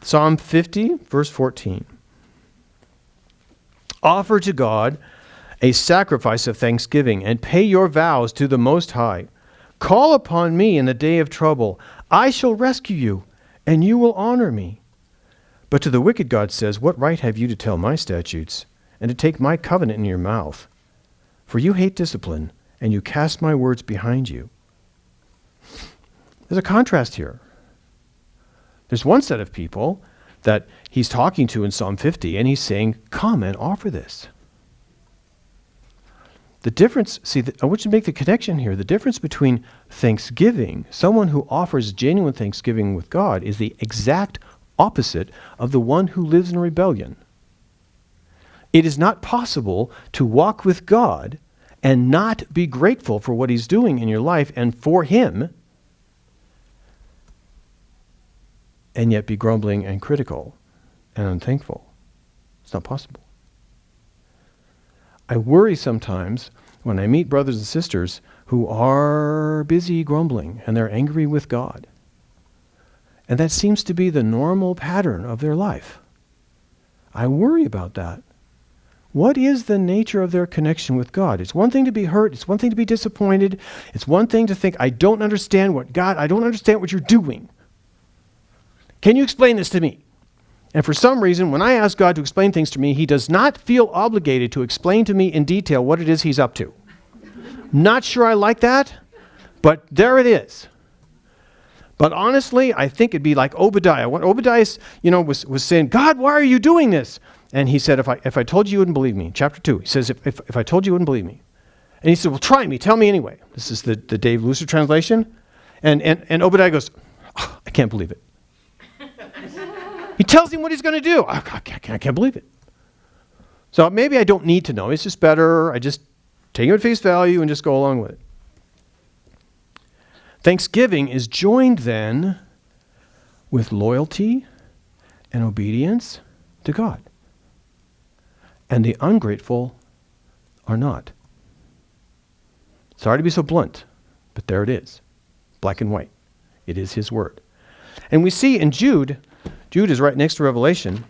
Psalm 50, verse 14. Offer to God a sacrifice of thanksgiving and pay your vows to the Most High. Call upon me in the day of trouble. I shall rescue you, and you will honor me. But to the wicked God says, what right have you to tell my statutes and to take my covenant in your mouth? For you hate discipline, and you cast my words behind you. There's a contrast here. There's one set of people that he's talking to in Psalm 50, and he's saying, come and offer this. The difference, I want you to make the connection here. The difference between thanksgiving, someone who offers genuine thanksgiving with God, is the exact opposite of the one who lives in rebellion. It is not possible to walk with God and not be grateful for what he's doing in your life and for him, and yet be grumbling and critical and unthankful. It's not possible. I worry sometimes when I meet brothers and sisters who are busy grumbling and they're angry with God. And that seems to be the normal pattern of their life. I worry about that. What is the nature of their connection with God? It's one thing to be hurt. It's one thing to be disappointed. It's one thing to think, I don't understand what you're doing. Can you explain this to me? And for some reason, when I ask God to explain things to me, he does not feel obligated to explain to me in detail what it is he's up to. Not sure I like that, but there it is. But honestly, I think it'd be like Obadiah. When Obadiah, was saying, God, why are you doing this? And he said, if I told you, you wouldn't believe me. Chapter 2, he says, if I told you, you wouldn't believe me. And he said, well, try me. Tell me anyway. This is the Dave Lucer translation. And Obadiah goes, oh, I can't believe it. He tells him what he's going to do. I can't believe it. So maybe I don't need to know. It's just better. I just take him at face value and just go along with it. Thanksgiving is joined then with loyalty and obedience to God. And the ungrateful are not. Sorry to be so blunt, but there it is. Black and white. It is his word. And we see in Jude is right next to Revelation,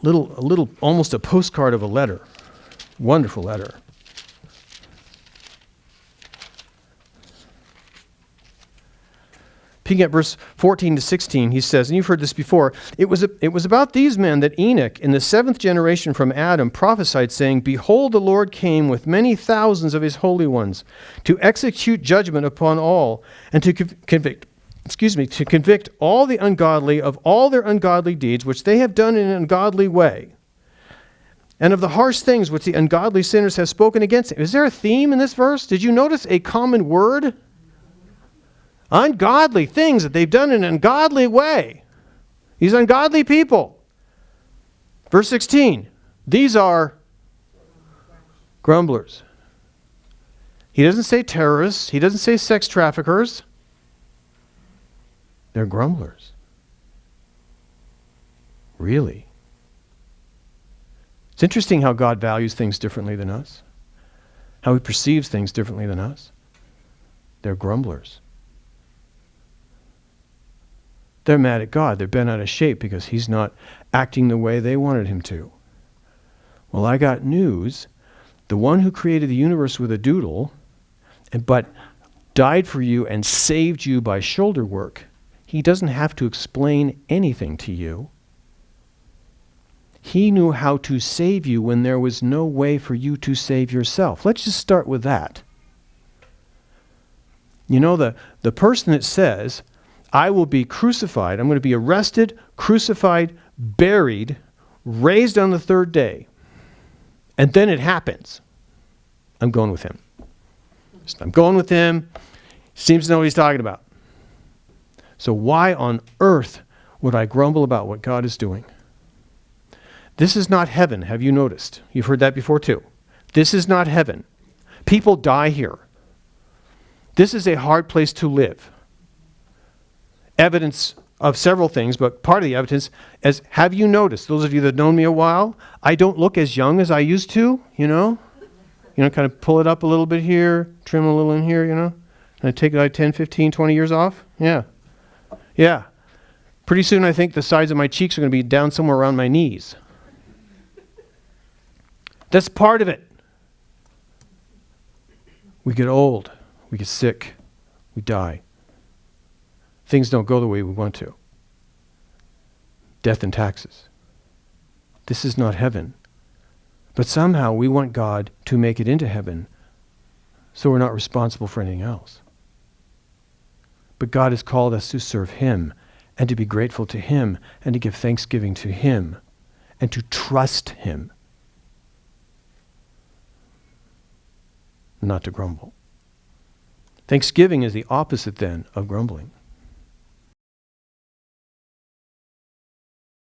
a little, almost a postcard of a letter. Wonderful letter. Picking at verse 14 to 16, he says, and you've heard this before, it was about these men that Enoch, in the 7th generation from Adam, prophesied, saying, behold, the Lord came with many thousands of his holy ones to execute judgment upon all and to convict all the ungodly of all their ungodly deeds, which they have done in an ungodly way, and of the harsh things which the ungodly sinners have spoken against him. Is there a theme in this verse? Did you notice a common word? Ungodly things that they've done in an ungodly way. These ungodly people. Verse 16, these are grumblers. He doesn't say terrorists. He doesn't say sex traffickers. They're grumblers. Really? It's interesting how God values things differently than us, how he perceives things differently than us. They're grumblers. They're mad at God. They're bent out of shape because he's not acting the way they wanted him to. Well, I got news. The one who created the universe with a doodle, but died for you and saved you by shoulder work, he doesn't have to explain anything to you. He knew how to save you when there was no way for you to save yourself. Let's just start with that. You know, the person that says, I will be crucified, I'm going to be arrested, crucified, buried, raised on the third day, and then it happens. I'm going with him. I'm going with him. Seems to know what he's talking about. So why on earth would I grumble about what God is doing? This is not heaven, have you noticed? You've heard that before too. This is not heaven. People die here. This is a hard place to live. Evidence of several things, but part of the evidence is, have you noticed, those of you that have known me a while, I don't look as young as I used to, kind of pull it up a little bit here, trim a little in here, and I take like 10, 15, 20 years off. Yeah. Pretty soon I think the sides of my cheeks are going to be down somewhere around my knees. That's part of it. We get old, we get sick, we die. Things don't go the way we want to. Death and taxes. This is not heaven. But somehow we want God to make it into heaven, so we're not responsible for anything else. But God has called us to serve Him and to be grateful to Him and to give thanksgiving to Him and to trust Him, not to grumble. Thanksgiving is the opposite then of grumbling.